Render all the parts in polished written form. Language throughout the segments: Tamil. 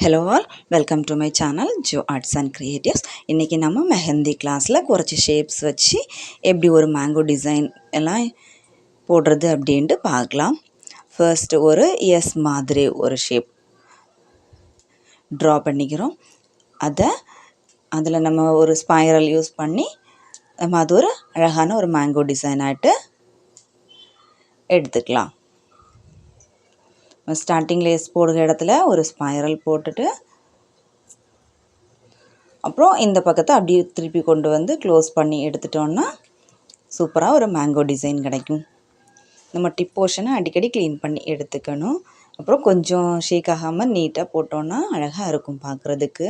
Hello all, welcome to my channel Jo Arts and Creatives. இன்னைக்கு நம்ம மெஹந்தி கிளாஸ்ல குறைச்சி ஷேப்ஸ் வச்சு எப்படி ஒரு மேங்கோ டிசைன் எல்லாம் போடுறது அப்படின்ட்டு பார்க்கலாம். ஃபர்ஸ்ட் ஒரு எஸ் மாதிரி ஒரு ஷேப் ட்ரா பண்ணிக்கிறோம். அதில் நம்ம ஒரு ஸ்பைரல் யூஸ் பண்ணி நம்ம அது ஒரு அழகான ஒரு மேங்கோ டிசைன் ஆகிட்டு எடுத்துக்கலாம். ஸ்டார்டிங் லேஸ் போடுற இடத்துல ஒரு ஸ்பைரல் போட்டுட்டு அப்புறம் இந்த பக்கத்தை அப்படியே திருப்பி கொண்டு வந்து க்ளோஸ் பண்ணி எடுத்துட்டோன்னா சூப்பராக ஒரு மேங்கோ டிசைன் கிடைக்கும். நம்ம டிப் போர்ஷனை அடிக்கடி க்ளீன் பண்ணி எடுத்துக்கணும். அப்புறம் கொஞ்சம் ஷேக் ஆகாமல் நீட்டாக போட்டோன்னா அழகாக இருக்கும் பார்க்குறதுக்கு.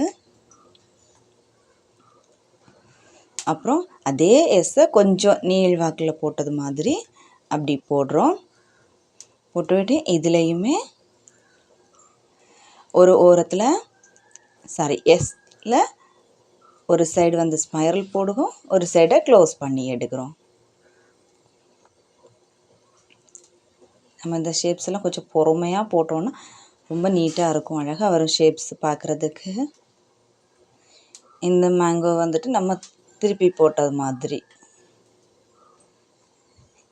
அப்புறம் அதே எஸ்ஸை கொஞ்சம் நீள் வாக்கில் போட்டது மாதிரி அப்படி போடுறோம். போட்டுவிட்டு இதுலேயுமே ஒரு ஓரத்தில் எஸ்ல ஒரு சைடு வந்து ஸ்பைரல் போடுவோம், ஒரு சைடை க்ளோஸ் பண்ணி எடுக்கிறோம். நம்ம இந்த ஷேப்ஸ் எல்லாம் கொஞ்சம் பொறுமையாக போட்டோன்னா ரொம்ப நீட்டாக இருக்கும், அழகாக வரும் ஷேப்ஸ் பார்க்குறதுக்கு. இந்த மேங்கோ வந்துட்டு நம்ம திருப்பி போட்டது மாதிரி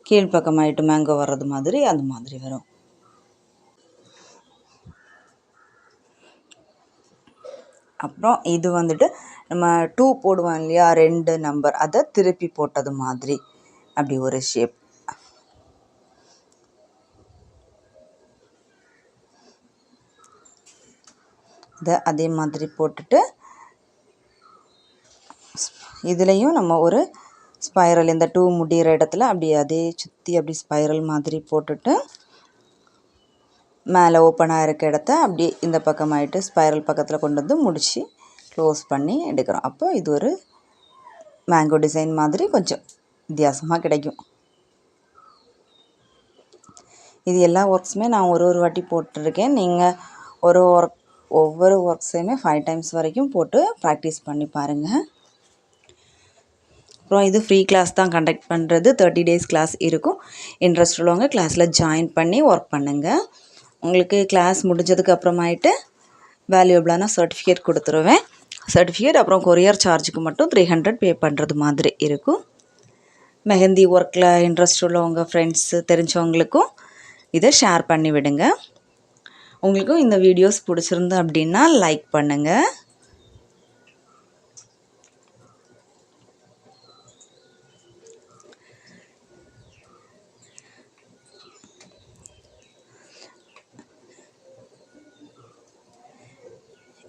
கீழ்ப்பக்கமாயிட்டு மேங்கோ வர்றது மாதிரி அந்த மாதிரி வரும். அப்புறம் இது வந்துட்டு நம்ம 2 போடுவோம் இல்லையா, 2 நம்பர், அதை திருப்பி போட்டது மாதிரி அப்படி ஒரு ஷேப். இதை அதே மாதிரி போட்டுட்டு இதுலேயும் நம்ம ஒரு ஸ்பைரல் இந்த 2 முடிகிற இடத்துல அப்படி அதே சுற்றி அப்படி ஸ்பைரல் மாதிரி போட்டுட்டு மேலே ஓப்பனாக இருக்க இடத்த அப்படி இந்த பக்கமாயிட்டு ஸ்பைரல் பக்கத்தில் கொண்டு வந்து முடித்து க்ளோஸ் பண்ணி எடுக்கிறோம். அப்போ இது ஒரு மேங்கோ டிசைன் மாதிரி கொஞ்சம் வித்தியாசமாக கிடைக்கும். இது எல்லா ஒர்க்ஸுமே நான் ஒரு வாட்டி போட்டிருக்கேன். நீங்கள் ஒவ்வொரு ஒர்க்ஸையுமே 5 டைம்ஸ் வரைக்கும் போட்டு ப்ராக்டிஸ் பண்ணி பாருங்கள். அப்புறம் இது ஃப்ரீ கிளாஸ் தான் கண்டக்ட் பண்ணுறது. 30 டேஸ் கிளாஸ் இருக்கும். இன்ட்ரெஸ்ட் உள்ளவங்க கிளாஸில் ஜாயின் பண்ணி ஒர்க் பண்ணுங்கள். உங்களுக்கு கிளாஸ் முடிஞ்சதுக்கு அப்புறமாயிட்டு வேல்யூபிளான சர்டிஃபிகேட் கொடுத்துருவேன். சர்டிஃபிகேட் அப்புறம் கொரியர் சார்ஜுக்கு மட்டும் 300 பே பண்ணுறது மாதிரி இருக்கும். மெஹந்தி ஒர்க்கில் இன்ட்ரெஸ்ட் உள்ளவங்க ஃப்ரெண்ட்ஸு தெரிஞ்சவங்களுக்கும் இதை ஷேர் பண்ணி விடுங்க. உங்களுக்கும் இந்த வீடியோஸ் பிடிச்சிருந்து அப்படின்னா லைக் பண்ணுங்கள்.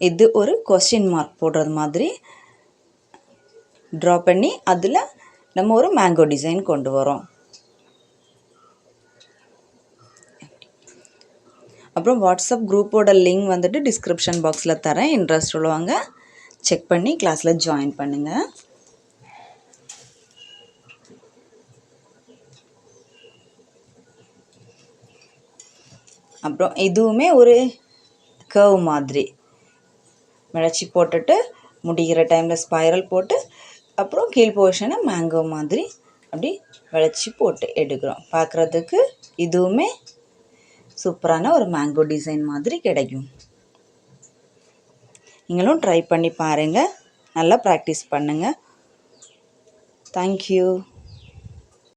இது ஒரு கொஸ்டின் மார்க் போடுறது மாதிரி ட்ரா பண்ணி அதில் நம்ம ஒரு மேங்கோ டிசைன் கொண்டு வரோம். அப்புறம் வாட்ஸ்அப் குரூப்போட லிங்க் வந்துட்டு டிஸ்கிரிப்ஷன் பாக்ஸில் தரேன். இன்ட்ரெஸ்ட் உள்ளவங்க செக் பண்ணி கிளாஸில் ஜாயின் பண்ணுங்கள். அப்புறம் இதுவுமே ஒரு கர்வ் மாதிரி வளைச்சி போட்டுட்டு முடிகிற டைமில் ஸ்பைரல் போட்டு அப்புறம் கீழ் போர்ஷனை மேங்கோ மாதிரி அப்படி வளைச்சி போட்டு எடுக்கிறோம். பார்க்குறதுக்கு இதுவுமே சூப்பரான ஒரு மேங்கோ டிசைன் மாதிரி கிடைக்கும். நீங்களும் ட்ரை பண்ணி பாருங்கள். நல்லா ப்ராக்டிஸ் பண்ணுங்கள். தேங்க்யூ.